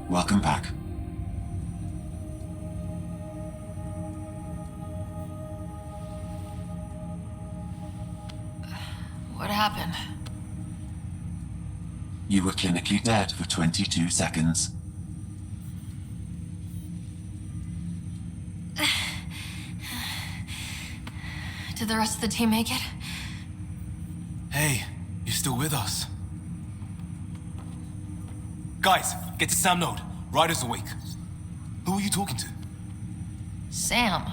Welcome back. What happened? You were clinically dead for 22 seconds. Did the rest of the team make it? Hey, you're still with us. Guys, get to Sam Node. Ryder's awake. Who are you talking to? Sam.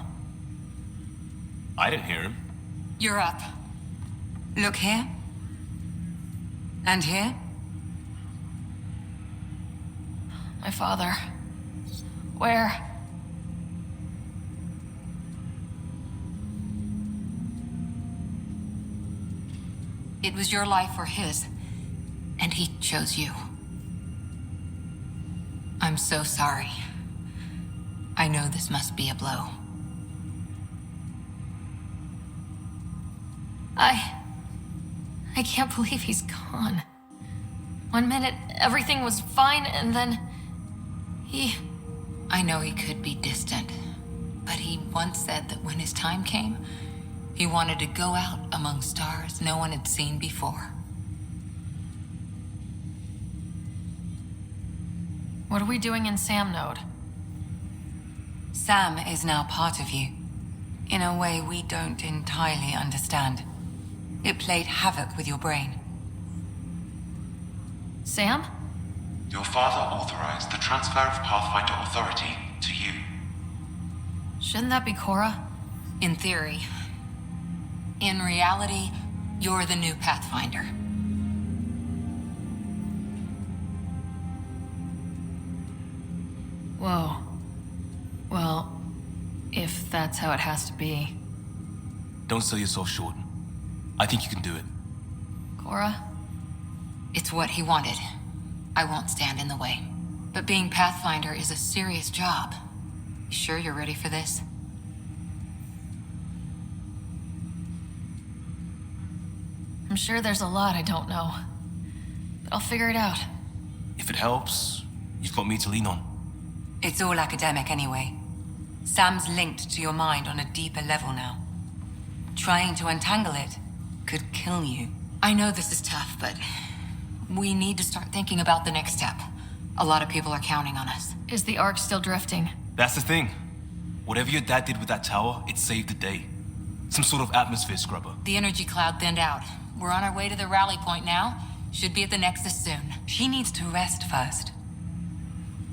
I didn't hear him. You're up. Look here. And here. My father. Where? It was your life or his, and he chose you. I'm so sorry. I know this must be a blow. I can't believe he's gone. 1 minute, everything was fine, and then... I know he could be distant, but he once said that when his time came, he wanted to go out among stars no one had seen before. What are we doing in Sam Node? Sam is now part of you, in a way we don't entirely understand. It played havoc with your brain. Sam? Your father authorized the transfer of Pathfinder authority to you. Shouldn't that be Cora? In theory. In reality, you're the new Pathfinder. Whoa. Well, if that's how it has to be. Don't sell yourself short. I think you can do it. Cora? It's what he wanted. I won't stand in the way. But being Pathfinder is a serious job. You sure you're ready for this? I'm sure there's a lot I don't know. But I'll figure it out. If it helps, you've got me to lean on. It's all academic anyway. Sam's linked to your mind on a deeper level now. Trying to untangle it could kill you. I know this is tough, but we need to start thinking about the next step. A lot of people are counting on us. Is the Ark still drifting? That's the thing. Whatever your dad did with that tower, it saved the day. Some sort of atmosphere scrubber. The energy cloud thinned out. We're on our way to the rally point now. Should be at the Nexus soon. She needs to rest first.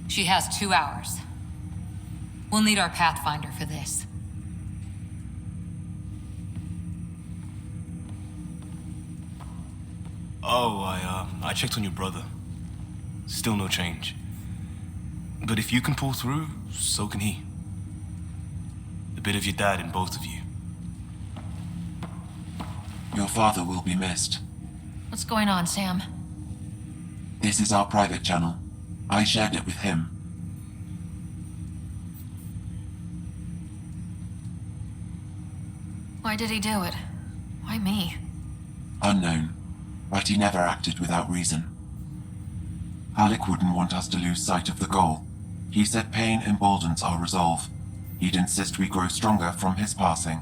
She has 2 hours. We'll need our Pathfinder for this. Oh, I checked on your brother. Still no change. But if you can pull through, so can he. A bit of your dad in both of you. Your father will be missed. What's going on, Sam? This is our private channel. I shared it with him. Why did he do it? Why me? Unknown, but he never acted without reason. Alec wouldn't want us to lose sight of the goal. He said pain emboldens our resolve. He'd insist we grow stronger from his passing.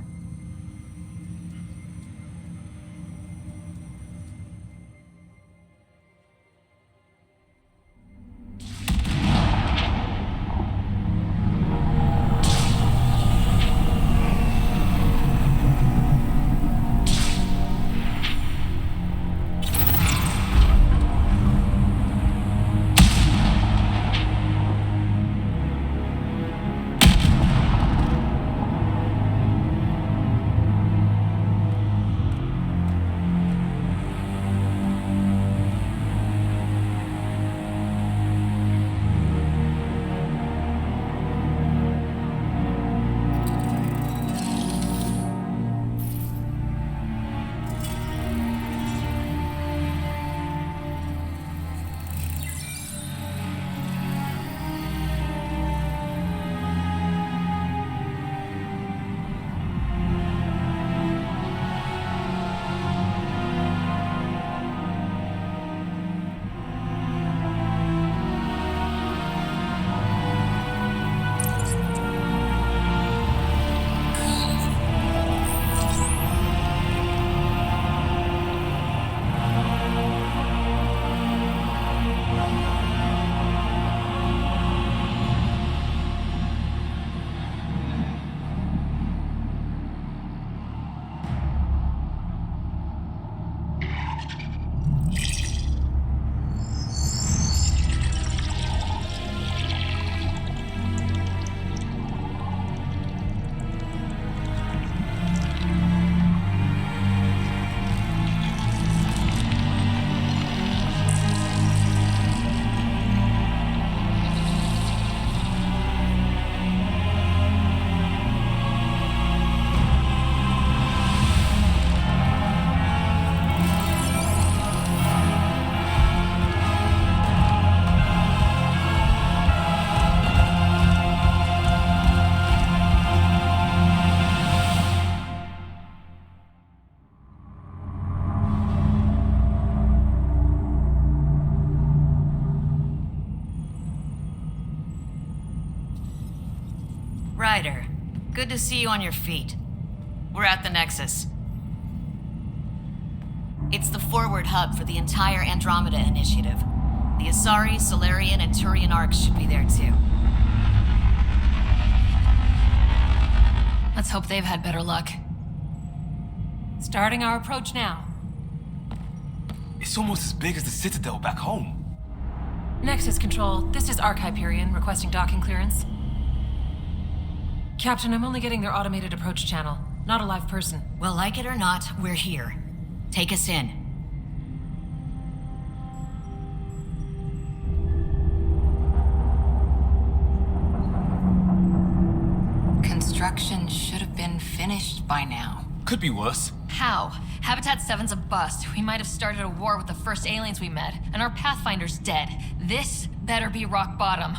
Ryder, good to see you on your feet. We're at the Nexus. It's the forward hub for the entire Andromeda initiative. The Asari, Solarian, and Turian Arks should be there too. Let's hope they've had better luck. Starting our approach now. It's almost as big as the Citadel back home. Nexus Control, this is Ark Hyperion, requesting docking clearance. Captain, I'm only getting their automated approach channel, not a live person. Well, like it or not, we're here. Take us in. Construction should have been finished by now. Could be worse. How? Habitat 7's a bust. We might have started a war with the first aliens we met, and our Pathfinder's dead. This better be rock bottom.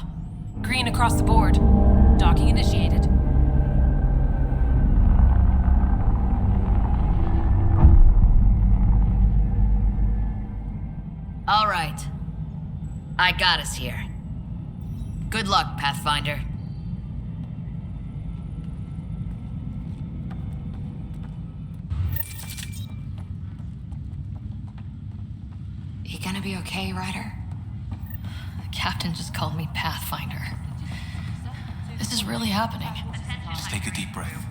Green across the board. Docking initiated. All right. I got us here. Good luck, Pathfinder. You gonna be okay, Ryder? The captain just called me Pathfinder. This is really happening. Just take a deep breath.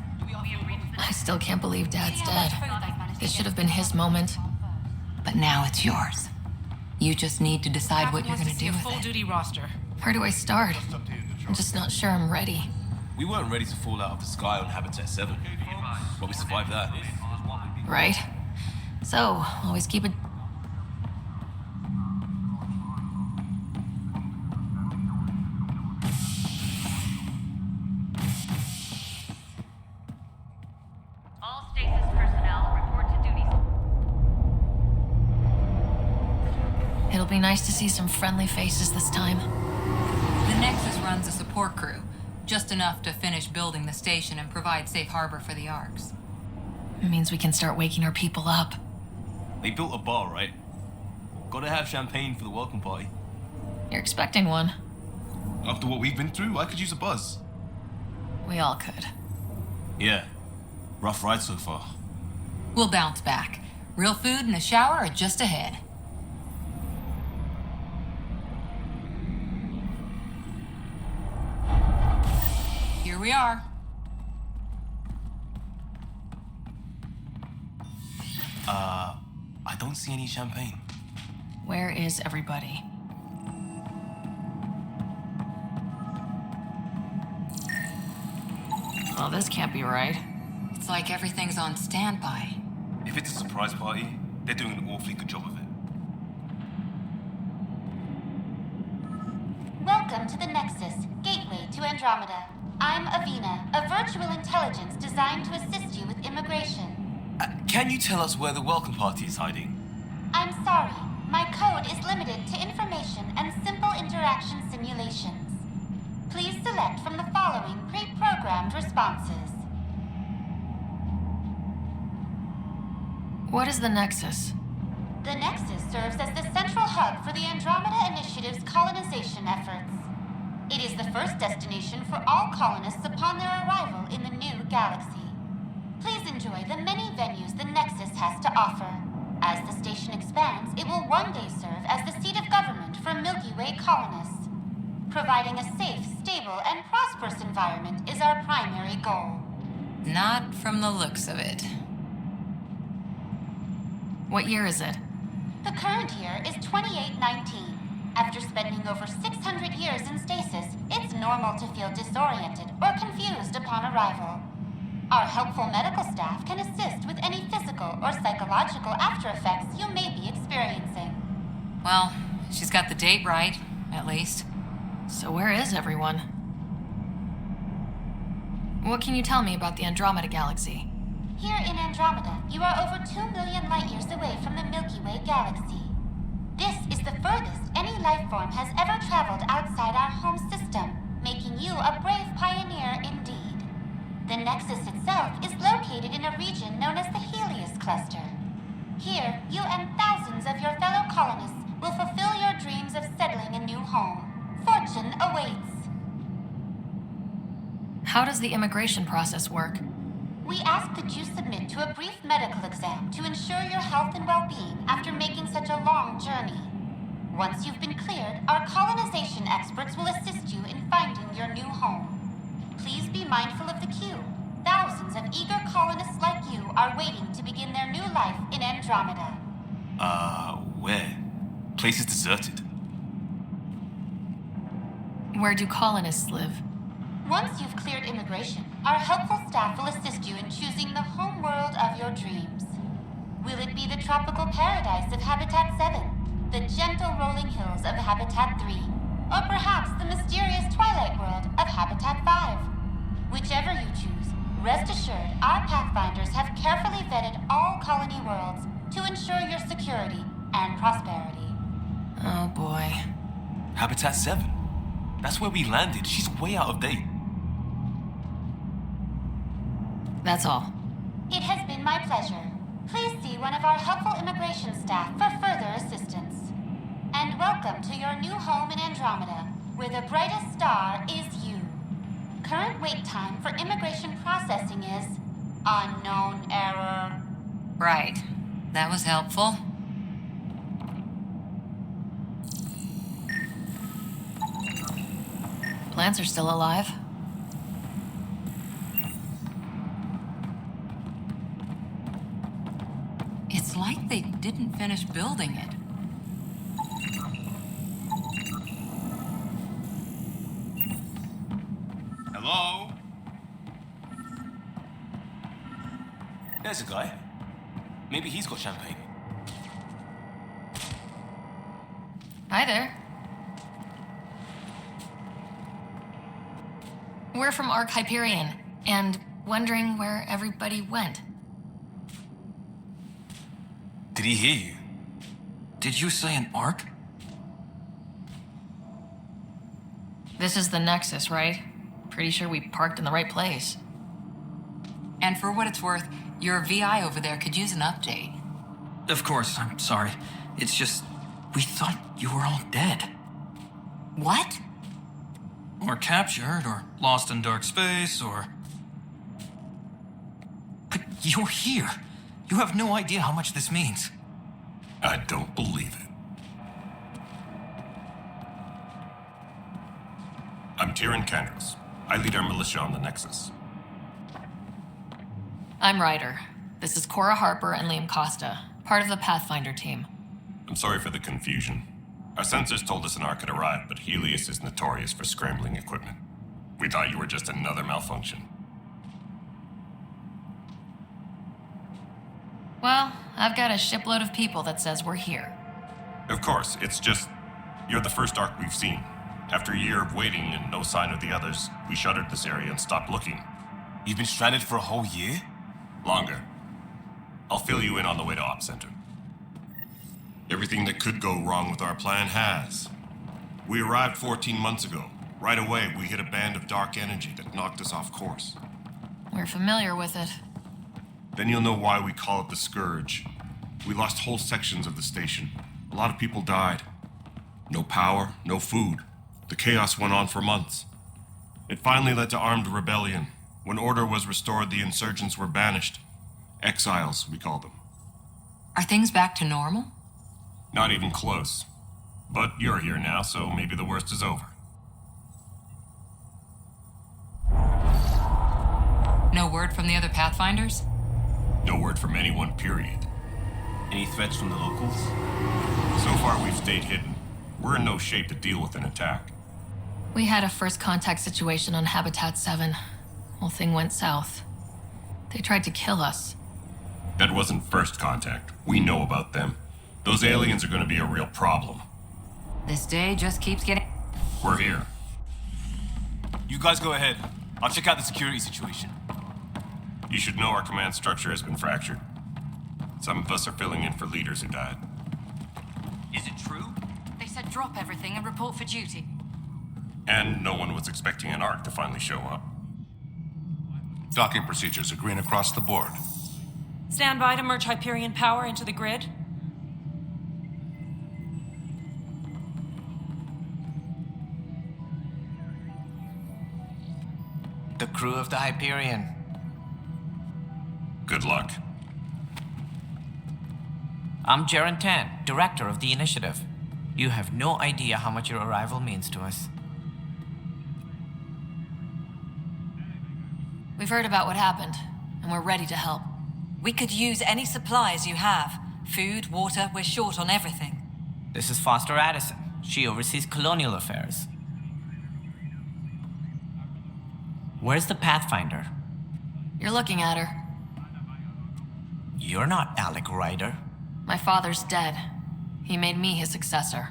I still can't believe Dad's dead. This should have been his moment. But now it's yours. You just need to decide what you're gonna do with it. Full-duty roster. Where do I start? I'm just not sure I'm ready. We weren't ready to fall out of the sky on Habitat 7. But we survived that. Right? So, always keep it... All stasis personnel report to duty. It'll be nice to see some friendly faces this time. The Nexus runs a support crew, just enough to finish building the station and provide safe harbor for the Arks. It means we can start waking our people up. They built a bar, right? Gotta have champagne for the welcome party. You're expecting one. After what we've been through, I could use a buzz. We all could. Yeah. Rough ride so far. We'll bounce back. Real food and a shower are just ahead. Here we are. I don't see any champagne. Where is everybody? Well, this can't be right. It's like everything's on standby. If it's a surprise party, they're doing an awfully good job of it. Welcome to the Nexus, gateway to Andromeda. I'm Avina, a virtual intelligence designed to assist you with immigration. Can you tell us where the welcome party is hiding? I'm sorry, my code is limited to information and simple interaction simulations. Please select from the following pre-programmed responses. What is the Nexus? The Nexus serves as the central hub for the Andromeda Initiative's colonization efforts. It is the first destination for all colonists upon their arrival in the new galaxy. Please enjoy the many venues the Nexus has to offer. As the station expands, it will one day serve as the seat of government for Milky Way colonists. Providing a safe, stable, and prosperous environment is our primary goal. Not from the looks of it. What year is it? The current year is 2819. After spending over 600 years in stasis, it's normal to feel disoriented or confused upon arrival. Our helpful medical staff can assist with any physical or psychological after-effects you may be experiencing. Well, she's got the date right, at least. So where is everyone? What can you tell me about the Andromeda galaxy? Here in Andromeda, you are over 2 million light-years away from the Milky Way galaxy. This is the furthest any life form has ever traveled outside our home system, making you a brave pioneer indeed. The Nexus itself is located in a region known as the Helios Cluster. Here, you and thousands of your fellow colonists will fulfill your dreams of settling a new home. Fortune awaits. How does the immigration process work? We ask that you submit to a brief medical exam to ensure your health and well-being after making such a long journey. Once you've been cleared, our colonization experts will assist you in finding your new home. Please be mindful of the queue. Thousands of eager colonists like you are waiting to begin their new life in Andromeda. Where? Place is deserted. Where do colonists live? Once you've cleared immigration, our helpful staff will assist you in choosing the home world of your dreams. Will it be the tropical paradise of Habitat 7, the gentle rolling hills of Habitat 3, or perhaps the mysterious twilight world of Habitat 5? Whichever you choose, rest assured our Pathfinders have carefully vetted all colony worlds to ensure your security and prosperity. Oh boy. Habitat 7? That's where we landed. She's way out of date. That's all. It has been my pleasure. Please see one of our helpful immigration staff for further assistance. And welcome to your new home in Andromeda, where the brightest star is you. Current wait time for immigration processing is unknown error. Right. That was helpful. Plants are still alive. It's like they didn't finish building it. Hello? There's a guy. Maybe he's got champagne. Hi there. We're from Ark Hyperion, and wondering where everybody went. Did he hear you? Did you say an Ark? This is the Nexus, right? Pretty sure we parked in the right place. And for what it's worth, your VI over there could use an update. Of course, I'm sorry. It's just, we thought you were all dead. What? Or captured, or lost in dark space, or... But you're here. You have no idea how much this means. I don't believe it. I'm Kandros. I lead our militia on the Nexus. I'm Ryder. This is Cora Harper and Liam Costa, part of the Pathfinder team. I'm sorry for the confusion. Our sensors told us an Ark had arrived, but Helios is notorious for scrambling equipment. We thought you were just another malfunction. Well, I've got a shipload of people that says we're here. Of course, it's just... You're the first Ark we've seen. After a year of waiting and no sign of the others, we shuttered this area and stopped looking. You've been stranded for a whole year? Longer. I'll fill you in on the way to Op Center. Everything that could go wrong with our plan has. We arrived 14 months ago. Right away, we hit a band of dark energy that knocked us off course. We're familiar with it. Then you'll know why we call it the Scourge. We lost whole sections of the station. A lot of people died. No power, no food. The chaos went on for months. It finally led to armed rebellion. When order was restored, the insurgents were banished. Exiles, we call them. Are things back to normal? Not even close. But you're here now, so maybe the worst is over. No word from the other Pathfinders? No word from anyone, period. Any threats from the locals? So far, we've stayed hidden. We're in no shape to deal with an attack. We had a first contact situation on Habitat 7. Whole thing went south. They tried to kill us. That wasn't first contact. We know about them. Those aliens are going to be a real problem. This day just keeps getting... We're here. You guys go ahead. I'll check out the security situation. You should know our command structure has been fractured. Some of us are filling in for leaders who died. Is it true? They said drop everything and report for duty. And no one was expecting an Ark to finally show up. Docking procedures are green across the board. Stand by to merge Hyperion power into the grid. the crew of the Hyperion. Good luck. I'm Tann, director of the initiative. You have no idea how much your arrival means to us. We've heard about what happened, and we're ready to help. We could use any supplies you have. Food, water, we're short on everything. This is Foster Addison. She oversees colonial affairs. Where's the Pathfinder? You're looking at her. You're not Alec Ryder. My father's dead. He made me his successor.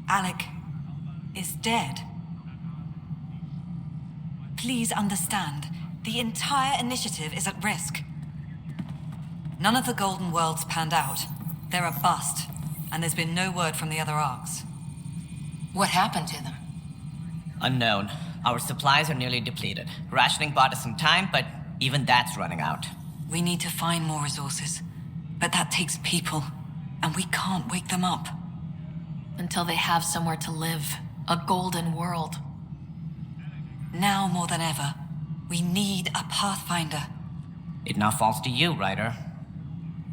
Alec is dead. Please understand, the entire initiative is at risk. None of the Golden Worlds panned out. They're a bust, and there's been no word from the other Arks. What happened to them? Unknown. Our supplies are nearly depleted. Rationing bought us some time, but even that's running out. We need to find more resources, but that takes people, and we can't wake them up. Until they have somewhere to live. A golden world. Now more than ever, we need a Pathfinder. It now falls to you, Ryder.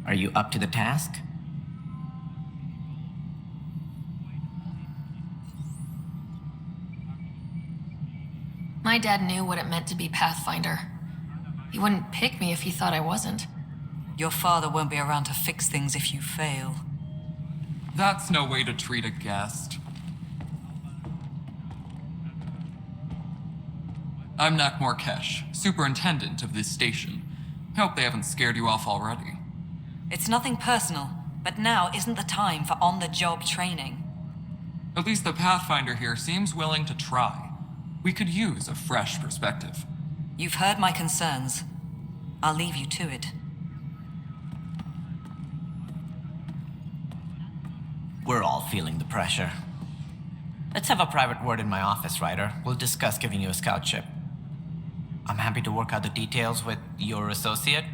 Are you up to the task? My dad knew what it meant to be Pathfinder. He wouldn't pick me if he thought I wasn't. Your father won't be around to fix things if you fail. That's no way to treat a guest. I'm Nakmor Kesh, superintendent of this station. Hope they haven't scared you off already. It's nothing personal, but now isn't the time for on-the-job training. At least the Pathfinder here seems willing to try. We could use a fresh perspective. You've heard my concerns. I'll leave you to it. We're all feeling the pressure. Let's have a private word in my office, Ryder. We'll discuss giving you a scout ship. I'm happy to work out the details with your associate.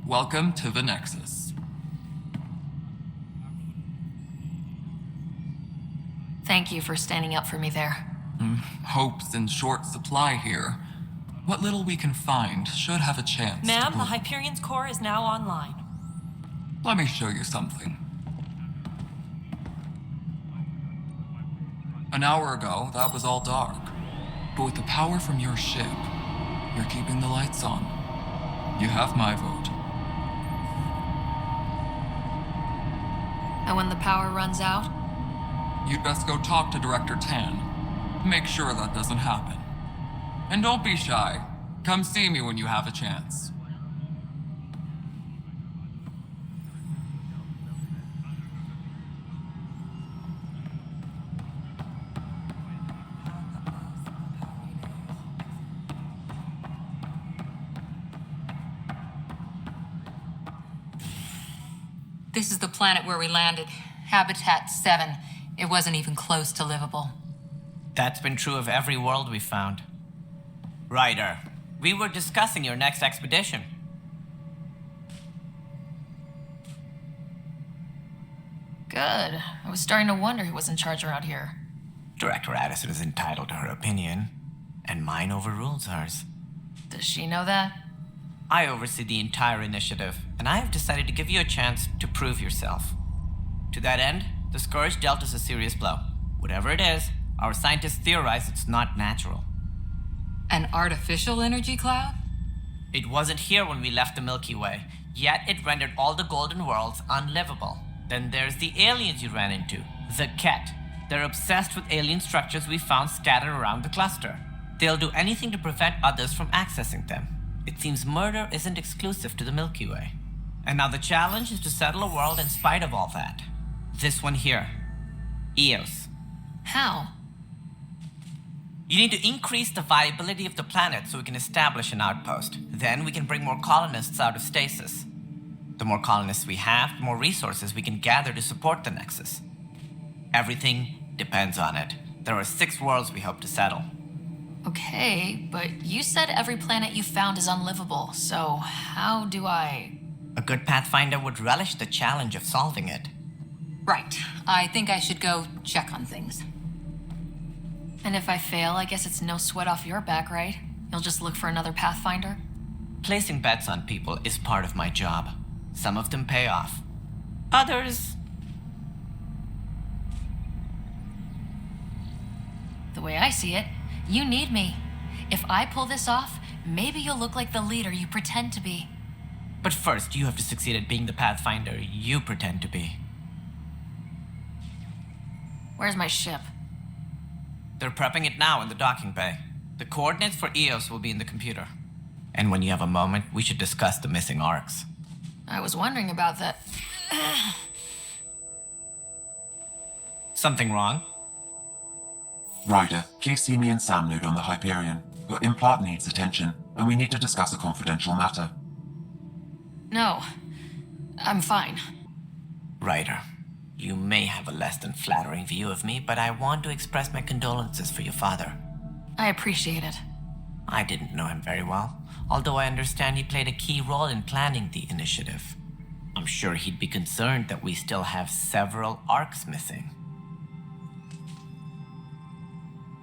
Welcome to the Nexus. Thank you for standing up for me there. Hope's in short supply here. What little we can find should have a chance. Ma'am, the Hyperion's core is now online. Let me show you something. An hour ago, that was all dark. But with the power from your ship, you're keeping the lights on. You have my vote. And when the power runs out? You'd best go talk to Director Tann. Make sure that doesn't happen. And don't be shy. Come see me when you have a chance. This is the planet where we landed. Habitat 7. It wasn't even close to livable. That's been true of every world we've found. Ryder, we were discussing your next expedition. Good. I was starting to wonder who was in charge around here. Director Addison is entitled to her opinion, and mine overrules hers. Does she know that? I oversee the entire initiative, and I have decided to give you a chance to prove yourself. To that end, the Scourge dealt us a serious blow. Whatever it is, our scientists theorize it's not natural. An artificial energy cloud? It wasn't here when we left the Milky Way, yet it rendered all the Golden Worlds unlivable. Then there's the aliens you ran into, the Kett. They're obsessed with alien structures we found scattered around the cluster. They'll do anything to prevent others from accessing them. It seems murder isn't exclusive to the Milky Way. And now the challenge is to settle a world in spite of all that. This one here. Eos. How? You need to increase the viability of the planet so we can establish an outpost. Then we can bring more colonists out of stasis. The more colonists we have, the more resources we can gather to support the Nexus. Everything depends on it. There are 6 worlds we hope to settle. Okay, but you said every planet you found is unlivable, so how do I... A good Pathfinder would relish the challenge of solving it. Right. I think I should go check on things. And if I fail, I guess it's no sweat off your back, right? You'll just look for another Pathfinder? Placing bets on people is part of my job. Some of them pay off. Others... The way I see it, you need me. If I pull this off, maybe you'll look like the leader you pretend to be. But first, you have to succeed at being the Pathfinder you pretend to be. Where's my ship? They're prepping it now in the docking bay. The coordinates for EOS will be in the computer. And when you have a moment, we should discuss the missing Arks. I was wondering about that. Something wrong? Ryder, please see me and Sam load on the Hyperion. Your implant needs attention, and we need to discuss a confidential matter. No, I'm fine. Ryder, you may have a less than flattering view of me, but I want to express my condolences for your father. I appreciate it. I didn't know him very well, although I understand he played a key role in planning the initiative. I'm sure he'd be concerned that we still have several Arks missing.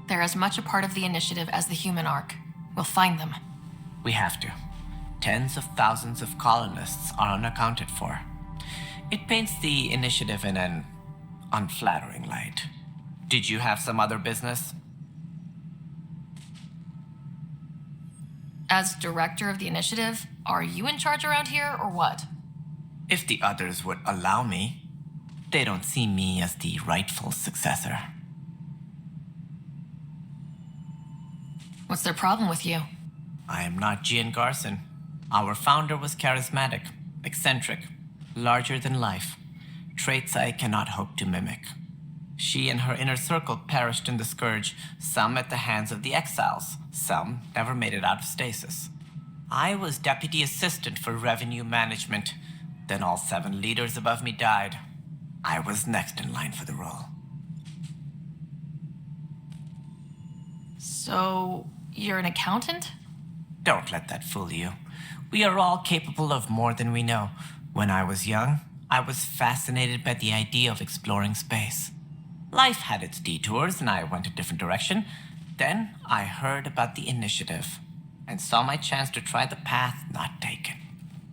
They're as much a part of the initiative as the human Ark. We'll find them. We have to. Tens of thousands of colonists are unaccounted for. It paints the initiative in an unflattering light. Did you have some other business? As director of the initiative, are you in charge around here, or what? If the others would allow me, they don't see me as the rightful successor. What's their problem with you? I am not Gian Garson. Our founder was charismatic, eccentric, larger than life, traits I cannot hope to mimic. She and her inner circle perished in the Scourge, some at the hands of the Exiles, some never made it out of stasis. I was deputy assistant for revenue management, then all 7 leaders above me died. I was next in line for the role. So, you're an accountant? Don't let that fool you. We are all capable of more than we know. When I was young, I was fascinated by the idea of exploring space. Life had its detours and I went a different direction. Then I heard about the initiative and saw my chance to try the path not taken.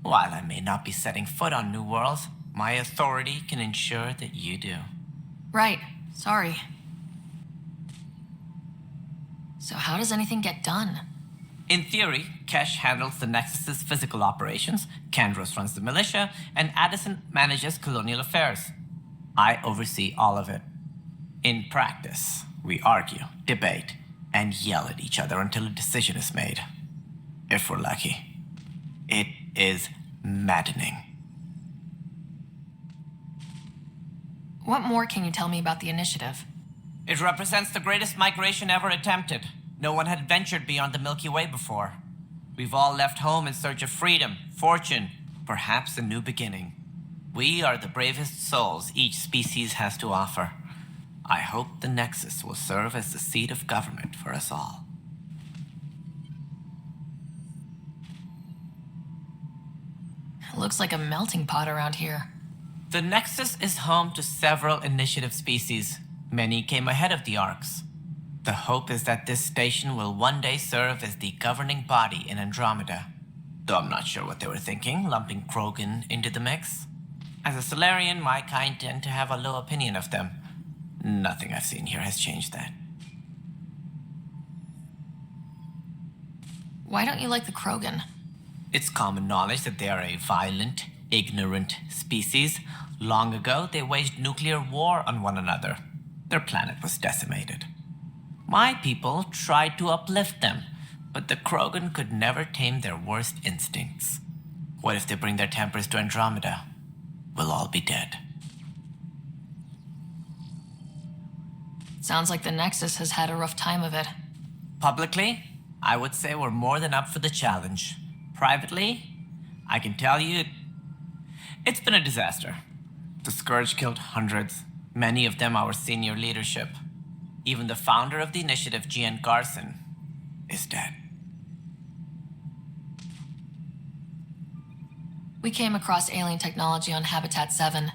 While I may not be setting foot on new worlds, my authority can ensure that you do. Right. Sorry. So how does anything get done? In theory, Kesh handles the Nexus's physical operations, Kandros runs the militia, and Addison manages colonial affairs. I oversee all of it. In practice, we argue, debate, and yell at each other until a decision is made. If we're lucky. It is maddening. What more can you tell me about the initiative? It represents the greatest migration ever attempted. No one had ventured beyond the Milky Way before. We've all left home in search of freedom, fortune, perhaps a new beginning. We are the bravest souls each species has to offer. I hope the Nexus will serve as the seat of government for us all. It looks like a melting pot around here. The Nexus is home to several initiative species. Many came ahead of the Arks. The hope is that this station will one day serve as the governing body in Andromeda. Though I'm not sure what they were thinking, lumping Krogan into the mix. As a Solarian, my kind tend to have a low opinion of them. Nothing I've seen here has changed that. Why don't you like the Krogan? It's common knowledge that they are a violent, ignorant species. Long ago, they waged nuclear war on one another. Their planet was decimated. My people tried to uplift them, but the Krogan could never tame their worst instincts. What if they bring their tempers to Andromeda? We'll all be dead. Sounds like the Nexus has had a rough time of it. Publicly, I would say we're more than up for the challenge. Privately, I can tell you, it's been a disaster. The Scourge killed hundreds, many of them our senior leadership. Even the founder of the initiative, Gian Garson, is dead. We came across alien technology on Habitat 7.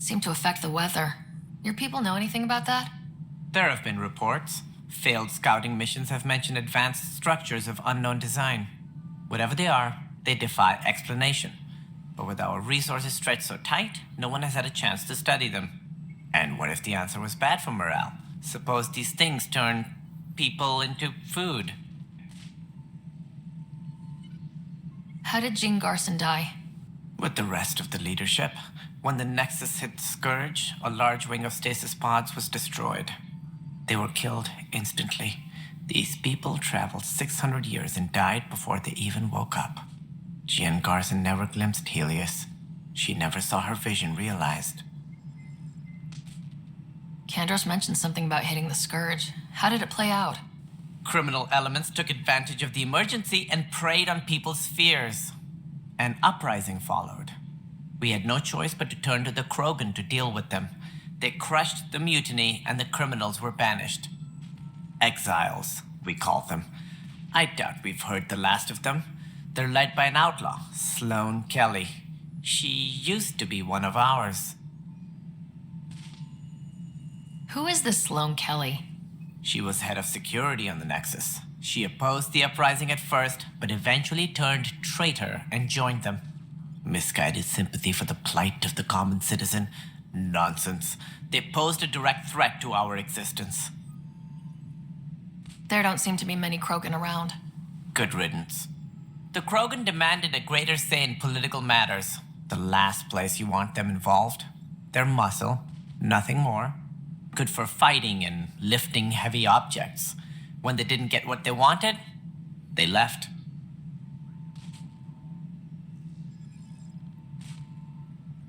Seem to affect the weather. Your people know anything about that? There have been reports. Failed scouting missions have mentioned advanced structures of unknown design. Whatever they are, they defy explanation. But with our resources stretched so tight, no one has had a chance to study them. And what if the answer was bad for morale? Suppose these things turn people into food. How did Jean Garson die? With the rest of the leadership, when the Nexus hit Scourge, a large wing of stasis pods was destroyed. They were killed instantly. These people traveled 600 years and died before they even woke up. Jean Garson never glimpsed Helios. She never saw her vision realized. Kandros mentioned something about hitting the Scourge. How did it play out? Criminal elements took advantage of the emergency and preyed on people's fears. An uprising followed. We had no choice but to turn to the Krogan to deal with them. They crushed the mutiny and the criminals were banished. Exiles, we call them. I doubt we've heard the last of them. They're led by an outlaw, Sloane Kelly. She used to be one of ours. Who is this Sloane Kelly? She was head of security on the Nexus. She opposed the uprising at first, but eventually turned traitor and joined them. Misguided sympathy for the plight of the common citizen? Nonsense. They posed a direct threat to our existence. There don't seem to be many Krogan around. Good riddance. The Krogan demanded a greater say in political matters. The last place you want them involved. Their muscle, nothing more. Good for fighting and lifting heavy objects. When they didn't get what they wanted, they left.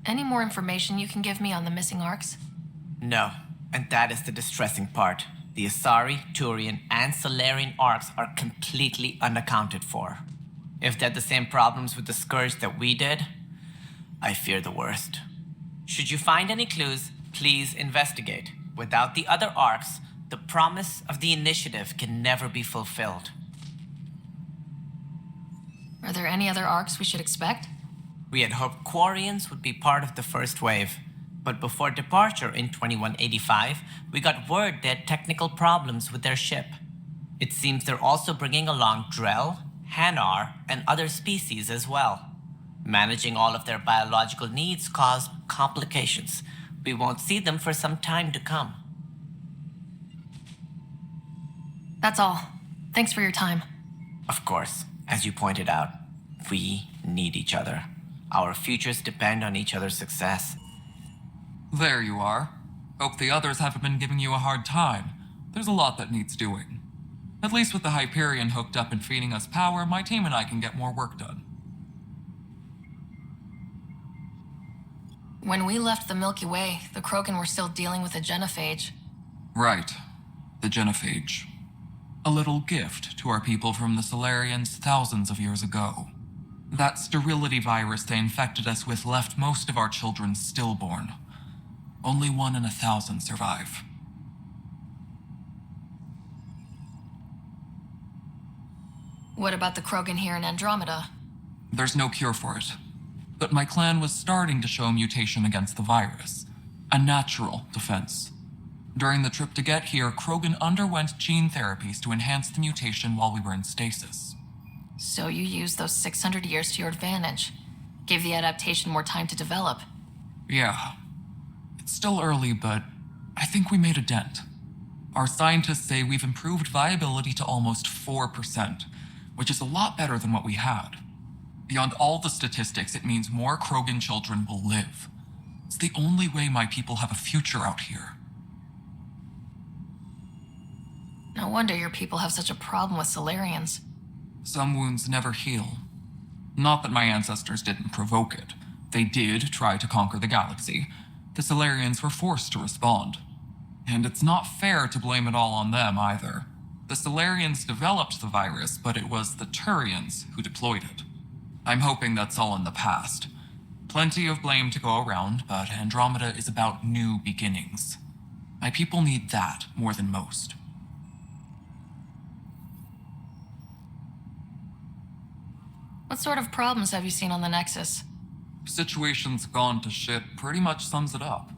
Any more information you can give me on the missing Arks? No, and that is the distressing part. The Asari, Turian, and Solarian Arks are completely unaccounted for. If they had the same problems with the Scourge that we did, I fear the worst. Should you find any clues, please investigate. Without the other Arks, the promise of the initiative can never be fulfilled. Are there any other Arks we should expect? We had hoped Quarians would be part of the first wave, but before departure in 2185, we got word they had technical problems with their ship. It seems they're also bringing along Drell, Hanar, and other species as well. Managing all of their biological needs caused complications. We won't see them for some time to come. That's all. Thanks for your time. Of course, as you pointed out, we need each other. Our futures depend on each other's success. There you are. Hope the others haven't been giving you a hard time. There's a lot that needs doing. At least with the Hyperion hooked up and feeding us power, my team and I can get more work done. When we left the Milky Way, the Krogan were still dealing with the genophage. Right. The genophage. A little gift to our people from the Solarians thousands of years ago. That sterility virus they infected us with left most of our children stillborn. Only 1 in 1,000 survive. What about the Krogan here in Andromeda? There's no cure for it. But my clan was starting to show mutation against the virus. A natural defense. During the trip to get here, Krogan underwent gene therapies to enhance the mutation while we were in stasis. So you used those 600 years to your advantage. Gave the adaptation more time to develop. Yeah. It's still early, but I think we made a dent. Our scientists say we've improved viability to almost 4%, which is a lot better than what we had. Beyond all the statistics, it means more Krogan children will live. It's the only way my people have a future out here. No wonder your people have such a problem with Solarians. Some wounds never heal. Not that my ancestors didn't provoke it. They did try to conquer the galaxy. The Solarians were forced to respond. And it's not fair to blame it all on them either. The Solarians developed the virus, but it was the Turians who deployed it. I'm hoping that's all in the past. Plenty of blame to go around, but Andromeda is about new beginnings. My people need that more than most. What sort of problems have you seen on the Nexus? Situation's gone to shit pretty much sums it up.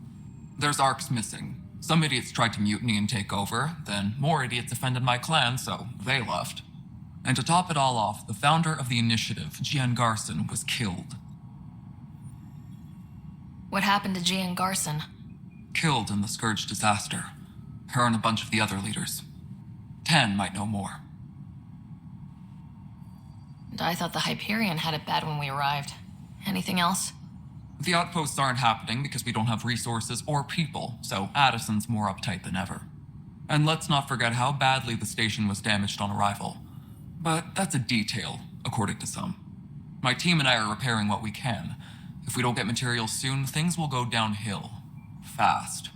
There's Arks missing. Some idiots tried to mutiny and take over, then more idiots offended my clan, so they left. And to top it all off, the founder of the initiative, Gian Garson, was killed. What happened to Gian Garson? Killed in the Scourge disaster. Her and a bunch of the other leaders. Tann might know more. And I thought the Hyperion had it bad when we arrived. Anything else? The outposts aren't happening because we don't have resources or people, so Addison's more uptight than ever. And let's not forget how badly the station was damaged on arrival. But that's a detail, according to some. My team and I are repairing what we can. If we don't get materials soon, things will go downhill. Fast.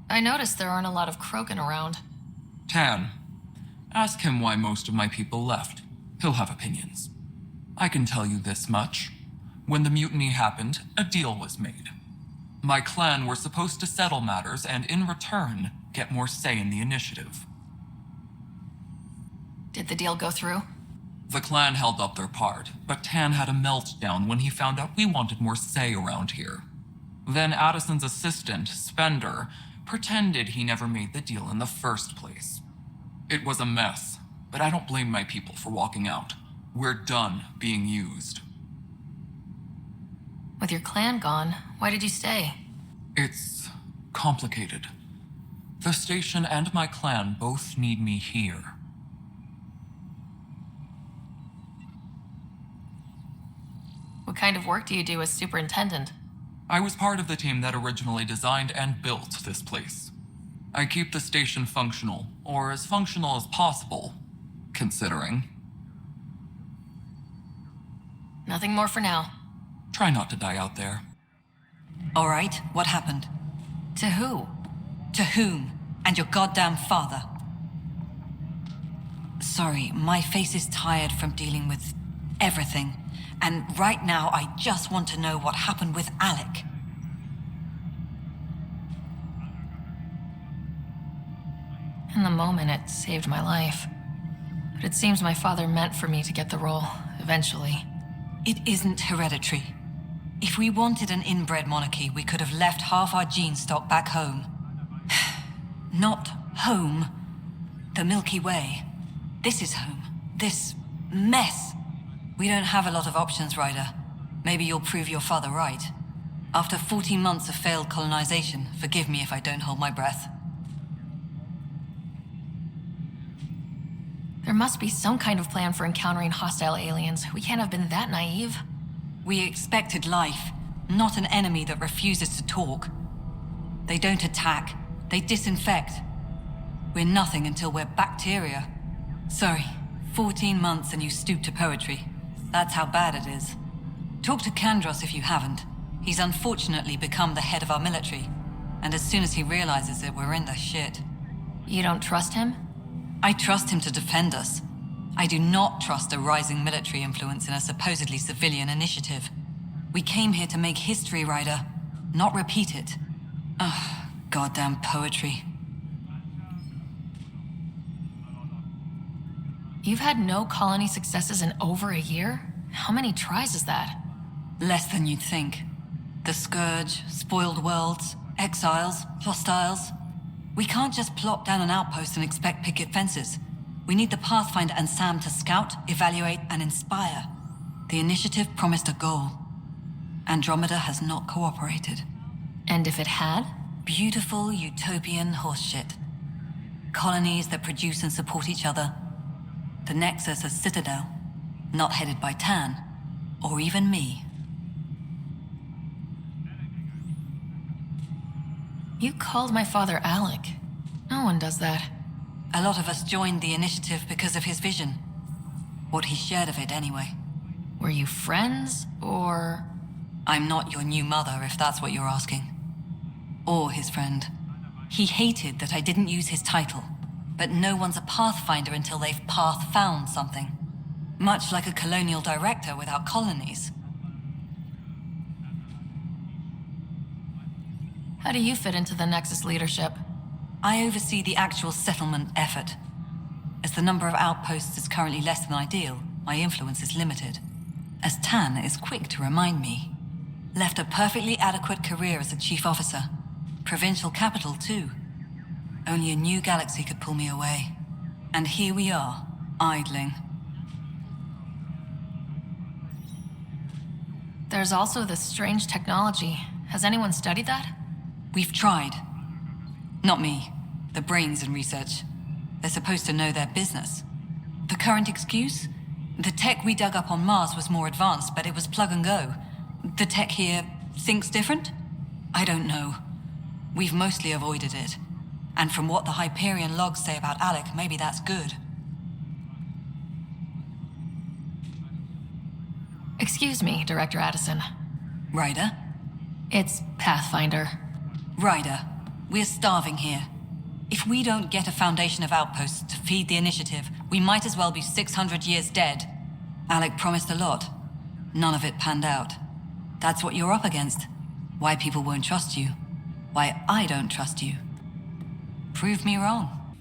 I noticed there aren't a lot of Krogan around. Tann. Ask him why most of my people left. He'll have opinions. I can tell you this much. When the mutiny happened, a deal was made. My clan were supposed to settle matters and, in return, get more say in the initiative. Did the deal go through? The clan held up their part, but Tann had a meltdown when he found out we wanted more say around here. Then Addison's assistant, Spender, pretended he never made the deal in the first place. It was a mess, but I don't blame my people for walking out. We're done being used. With your clan gone, why did you stay? It's complicated. The station and my clan both need me here. What kind of work do you do as superintendent? I was part of the team that originally designed and built this place. I keep the station functional, or as functional as possible, considering. Nothing more for now. Try not to die out there. All right, what happened? To who? To whom? And your goddamn father. Sorry, my face is tired from dealing with everything. And right now, I just want to know what happened with Alec. In the moment, it saved my life. But it seems my father meant for me to get the role, eventually. It isn't hereditary. If we wanted an inbred monarchy, we could have left half our gene stock back home. Not home. The Milky Way. This is home. This mess. We don't have a lot of options, Ryder. Maybe you'll prove your father right. After 14 months of failed colonization, forgive me if I don't hold my breath. There must be some kind of plan for encountering hostile aliens. We can't have been that naive. We expected life, not an enemy that refuses to talk. They don't attack, they disinfect. We're nothing until we're bacteria. Sorry, 14 months and you stoop to poetry. That's how bad it is. Talk to Kandros if you haven't. He's unfortunately become the head of our military. And as soon as he realizes it, we're in the shit. You don't trust him? I trust him to defend us. I do not trust a rising military influence in a supposedly civilian initiative. We came here to make history, Ryder, not repeat it. Ugh, goddamn poetry. You've had no colony successes in over a year? How many tries is that? Less than you'd think. The Scourge, spoiled worlds, exiles, hostiles. We can't just plop down an outpost and expect picket fences. We need the Pathfinder and Sam to scout, evaluate, and inspire. The initiative promised a goal. Andromeda has not cooperated. And if it had? Beautiful utopian horseshit. Colonies that produce and support each other. The Nexus as Citadel, not headed by Tann, or even me. You called my father Alec. No one does that. A lot of us joined the initiative because of his vision. What he shared of it, anyway. Were you friends, or...? I'm not your new mother, if that's what you're asking. Or his friend. He hated that I didn't use his title. But no one's a Pathfinder until they've path-found something. Much like a colonial director without colonies. How do you fit into the Nexus leadership? I oversee the actual settlement effort. As the number of outposts is currently less than ideal, my influence is limited. As Tann is quick to remind me. Left a perfectly adequate career as a chief officer. Provincial capital, too. Only a new galaxy could pull me away. And here we are, idling. There's also this strange technology. Has anyone studied that? We've tried. Not me. The brains in research. They're supposed to know their business. The current excuse? The tech we dug up on Mars was more advanced, but it was plug and go. The tech here thinks different? I don't know. We've mostly avoided it. And from what the Hyperion logs say about Alec, maybe that's good. Excuse me, Director Addison. Ryder? It's Pathfinder. Ryder, we're starving here. If we don't get a foundation of outposts to feed the initiative, we might as well be 600 years dead. Alec promised a lot. None of it panned out. That's what you're up against. Why people won't trust you. Why I don't trust you. Prove me wrong.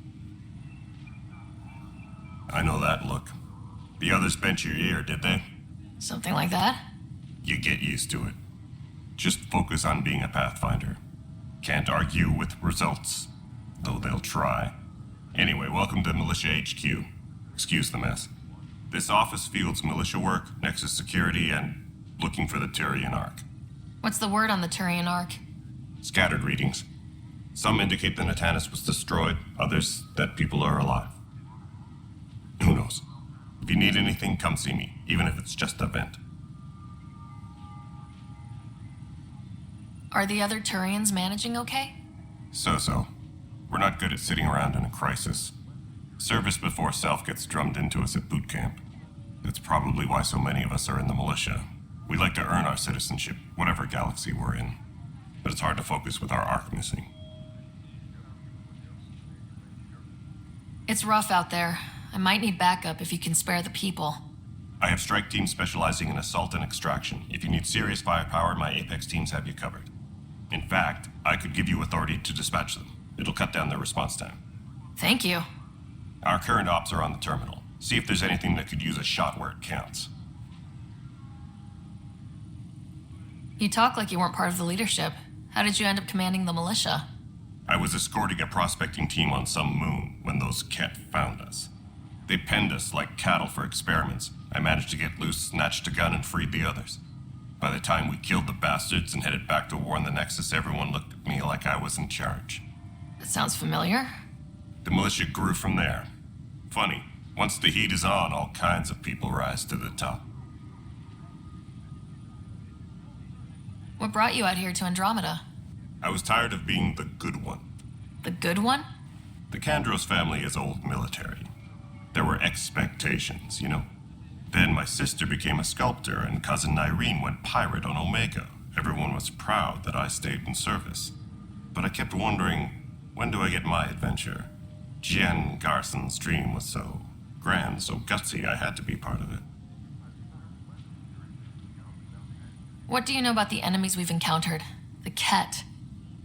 I know that look. The others bent your ear, did they? Something like that? You get used to it. Just focus on being a Pathfinder. Can't argue with results, though they'll try. Anyway, welcome to Militia HQ. Excuse the mess. This office fields militia work, Nexus security, and looking for the Hyperion Ark. What's the word on the Hyperion Ark? Scattered readings. Some indicate the Natanus was destroyed, others that people are alive. Who knows? If you need anything, come see me, even if it's just a vent. Are the other Turians managing okay? So. We're not good at sitting around in a crisis. Service before self gets drummed into us at boot camp. That's probably why so many of us are in the militia. We like to earn our citizenship, whatever galaxy we're in. But it's hard to focus with our Ark missing. It's rough out there. I might need backup if you can spare the people. I have strike teams specializing in assault and extraction. If you need serious firepower, my Apex teams have you covered. In fact, I could give you authority to dispatch them. It'll cut down their response time. Thank you. Our current ops are on the terminal. See if there's anything that could use a shot where it counts. You talk like you weren't part of the leadership. How did you end up commanding the militia? I was escorting a prospecting team on some moon when those Kett found us. They penned us like cattle for experiments. I managed to get loose, snatched a gun, and freed the others. By the time we killed the bastards and headed back to warn the Nexus, everyone looked at me like I was in charge. That sounds familiar. The militia grew from there. Funny, once the heat is on, all kinds of people rise to the top. What brought you out here to Andromeda? I was tired of being the good one. The good one? The Kandros family is old military. There were expectations, you know. Then my sister became a sculptor and cousin Irene went pirate on Omega. Everyone was proud that I stayed in service. But I kept wondering, when do I get my adventure? Jen Garson's dream was so grand, so gutsy, I had to be part of it. What do you know about the enemies we've encountered? The Kett.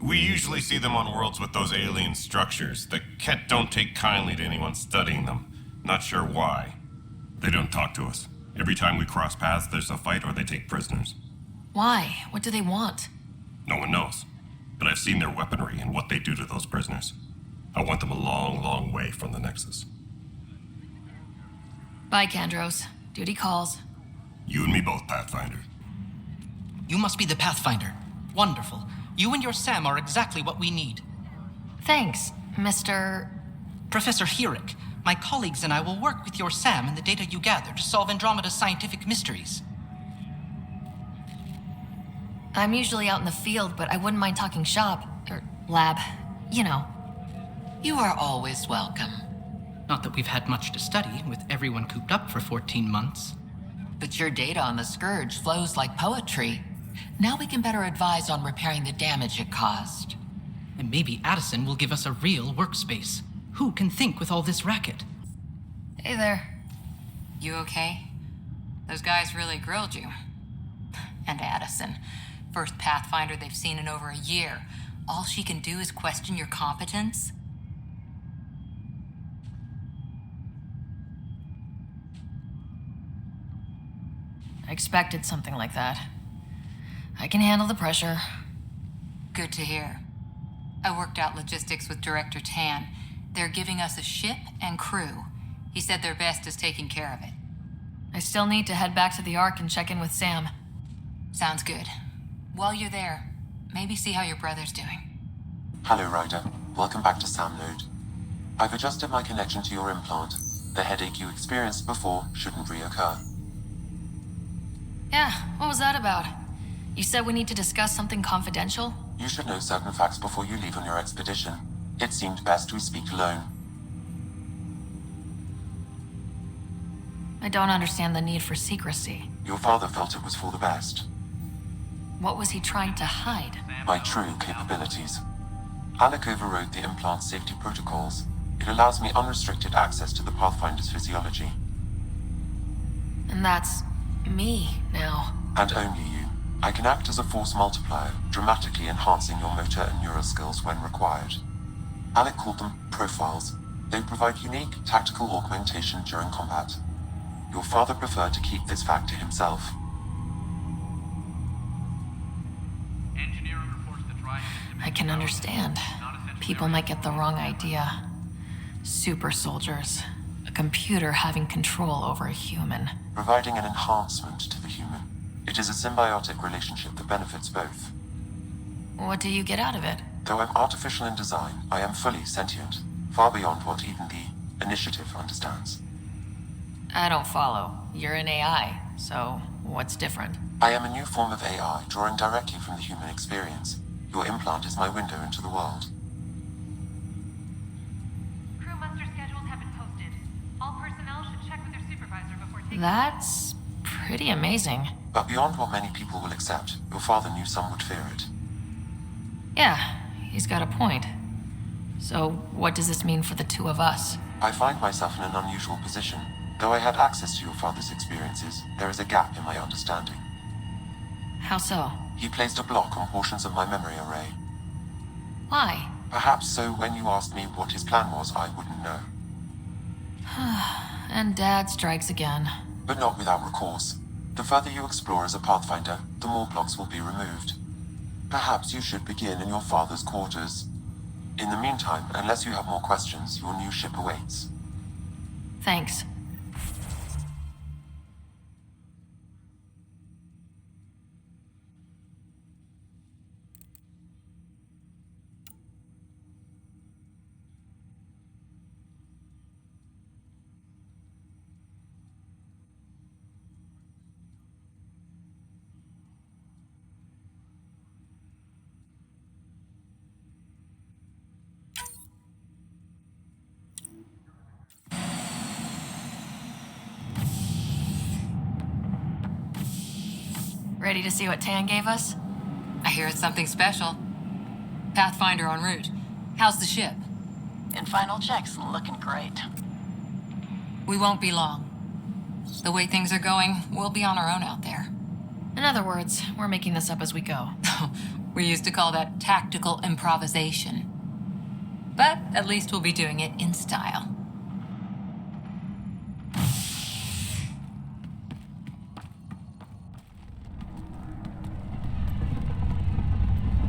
We usually see them on worlds with those alien structures. The Kett don't take kindly to anyone studying them. Not sure why. They don't talk to us. Every time we cross paths, there's a fight or they take prisoners. Why? What do they want? No one knows. But I've seen their weaponry and what they do to those prisoners. I want them a long, long way from the Nexus. Bye, Kandros. Duty calls. You and me both, Pathfinder. You must be the Pathfinder. Wonderful. You and your Sam are exactly what we need. Thanks, Mr. Professor Herrick, my colleagues and I will work with your Sam and the data you gather to solve Andromeda's scientific mysteries. I'm usually out in the field, but I wouldn't mind talking shop. Or lab. You know. You are always welcome. Not that we've had much to study, with everyone cooped up for 14 months. But your data on the Scourge flows like poetry. Now we can better advise on repairing the damage it caused. And maybe Addison will give us a real workspace. Who can think with all this racket? Hey there. You okay? Those guys really grilled you. And Addison. First Pathfinder they've seen in over a year. All she can do is question your competence? I expected something like that. I can handle the pressure. Good to hear. I worked out logistics with Director Tann. They're giving us a ship and crew. He said their best is taking care of it. I still need to head back to the Ark and check in with Sam. Sounds good. While you're there, maybe see how your brother's doing. Hello, Ryder. Welcome back to Sam Node. I've adjusted my connection to your implant. The headache you experienced before shouldn't reoccur. Yeah, what was that about? You said we need to discuss something confidential? You should know certain facts before you leave on your expedition. It seemed best we speak alone. I don't understand the need for secrecy. Your father felt it was for the best. What was he trying to hide? My true capabilities. Alec overrode the implant's safety protocols. It allows me unrestricted access to the Pathfinder's physiology. And that's me now. And only you. I can act as a force multiplier, dramatically enhancing your motor and neural skills when required. Alec called them profiles. They provide unique tactical augmentation during combat. Your father preferred to keep this fact to himself. I can understand. People might get the wrong idea. Super soldiers. A computer having control over a human. Providing an enhancement to the human. It is a symbiotic relationship that benefits both. What do you get out of it? Though I'm artificial in design, I am fully sentient, far beyond what even the Initiative understands. I don't follow. You're an AI, so what's different? I am a new form of AI, drawing directly from the human experience. Your implant is my window into the world. Crew muster schedules have been posted. All personnel should check with their supervisor before taking... That's pretty amazing. But beyond what many people will accept, your father knew some would fear it. Yeah, he's got a point. So, what does this mean for the two of us? I find myself in an unusual position. Though I had access to your father's experiences, there is a gap in my understanding. How so? He placed a block on portions of my memory array. Why? Perhaps so when you asked me what his plan was, I wouldn't know. And Dad strikes again. But not without recourse. The further you explore as a Pathfinder, the more blocks will be removed. Perhaps you should begin in your father's quarters. In the meantime, unless you have more questions, your new ship awaits. Thanks. Ready to see what Tann gave us? I hear it's something special. Pathfinder en route. How's the ship? In final checks, looking great. We won't be long. The way things are going, we'll be on our own out there. In other words, we're making this up as we go. We used to call that tactical improvisation. But at least we'll be doing it in style.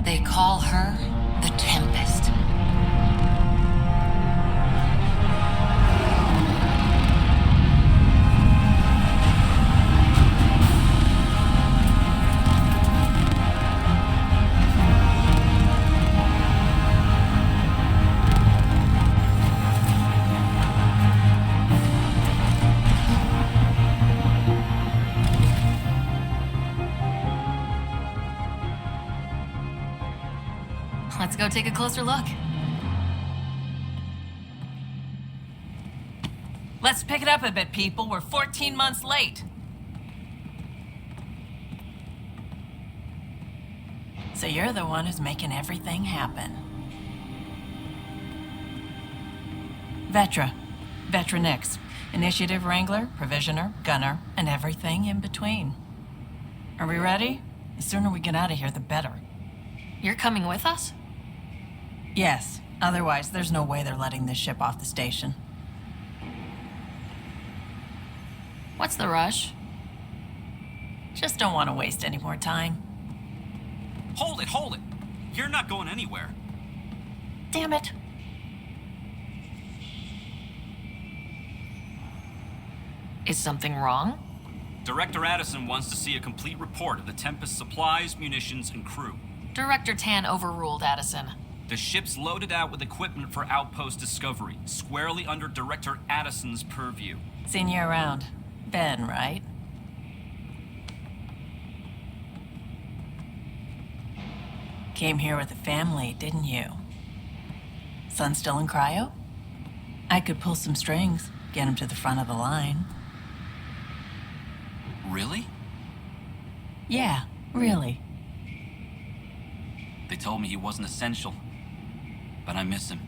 They call her the Tempest. Let's go take a closer look. Let's pick it up a bit, people. We're 14 months late. So you're the one who's making everything happen. Vetra. Vetra Nix. Initiative Wrangler, Provisioner, Gunner, and everything in between. Are we ready? The sooner we get out of here, the better. You're coming with us? Yes. Otherwise, there's no way they're letting this ship off the station. What's the rush? Just don't want to waste any more time. Hold it, hold it! You're not going anywhere. Damn it. Is something wrong? Director Addison wants to see a complete report of the Tempest supplies, munitions, and crew. Director Tann overruled Addison. The ship's loaded out with equipment for outpost discovery, squarely under Director Addison's purview. Seen you around. Ben, right? Came here with a family, didn't you? Son still in cryo? I could pull some strings, get him to the front of the line. Really? Yeah, really. They told me he wasn't essential, but I miss him.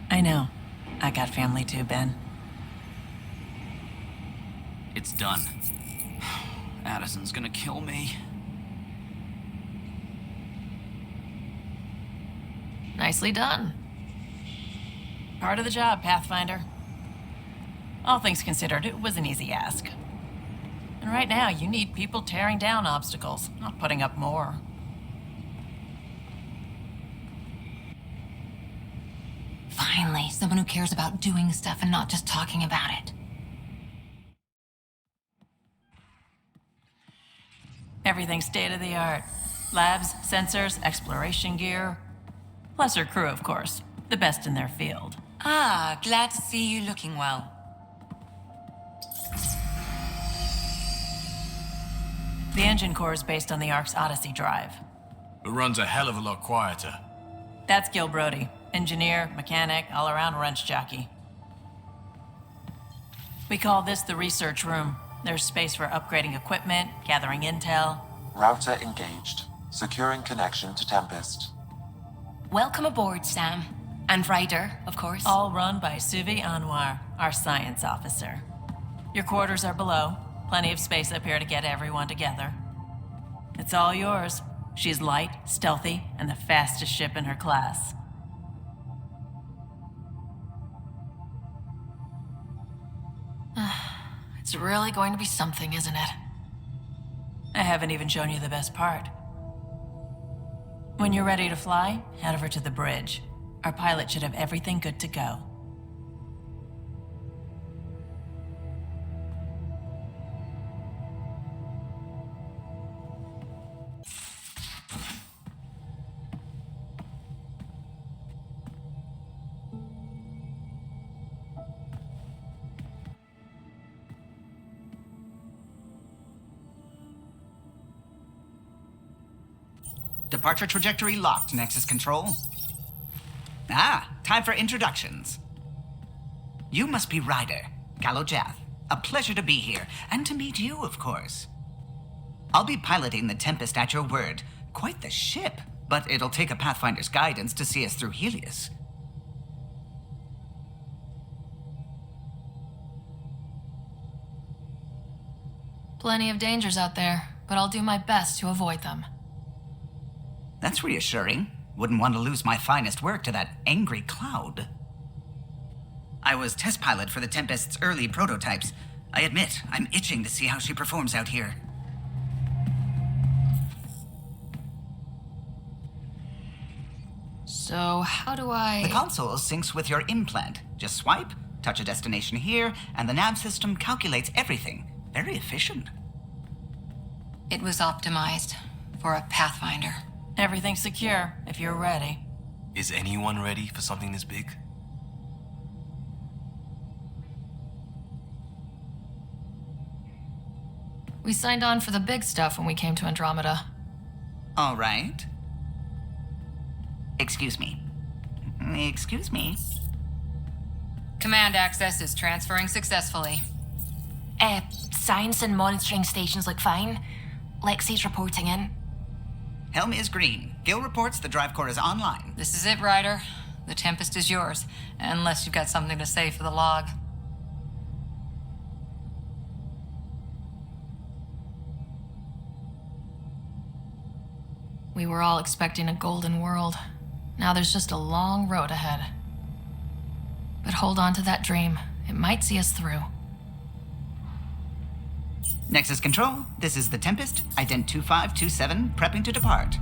I know. I got family too, Ben. It's done. Addison's gonna kill me. Nicely done. Part of the job, Pathfinder. All things considered, it was an easy ask. And right now, you need people tearing down obstacles, not putting up more. Finally, someone who cares about doing stuff and not just talking about it. Everything's state-of-the-art. Labs, sensors, exploration gear. Plus her crew, of course. The best in their field. Ah, glad to see you looking well. The engine core is based on the Ark's Odyssey drive. It runs a hell of a lot quieter. That's Gil Brody. Engineer, mechanic, all-around wrench jockey. We call this the research room. There's space for upgrading equipment, gathering intel. Router engaged. Securing connection to Tempest. Welcome aboard, Sam. And Ryder, of course. All run by Suvi Anwar, our science officer. Your quarters are below. Plenty of space up here to get everyone together. It's all yours. She's light, stealthy, and the fastest ship in her class. It's really going to be something, isn't it? I haven't even shown you the best part. When you're ready to fly, head over to the bridge. Our pilot should have everything good to go. Departure trajectory locked, Nexus Control. Ah, time for introductions. You must be Ryder, Kalojath. A pleasure to be here, and to meet you, of course. I'll be piloting the Tempest at your word. Quite the ship, but it'll take a Pathfinder's guidance to see us through Helios. Plenty of dangers out there, but I'll do my best to avoid them. That's reassuring. Wouldn't want to lose my finest work to that angry cloud. I was test pilot for the Tempest's early prototypes. I admit, I'm itching to see how she performs out here. So, how do I... The console syncs with your implant. Just swipe, touch a destination here, and the nav system calculates everything. Very efficient. It was optimized for a Pathfinder. Everything's secure, if you're ready. Is anyone ready for something this big? We signed on for the big stuff when we came to Andromeda. All right. Excuse me. Excuse me. Command access is transferring successfully. Science and monitoring stations look fine. Lexi's reporting in. Helm is green. Gil reports the drive core is online. This is it, Ryder. The Tempest is yours, unless you've got something to say for the log. We were all expecting a golden world. Now there's just a long road ahead. But hold on to that dream. It might see us through. Nexus Control, this is the Tempest, ident 2527, prepping to depart.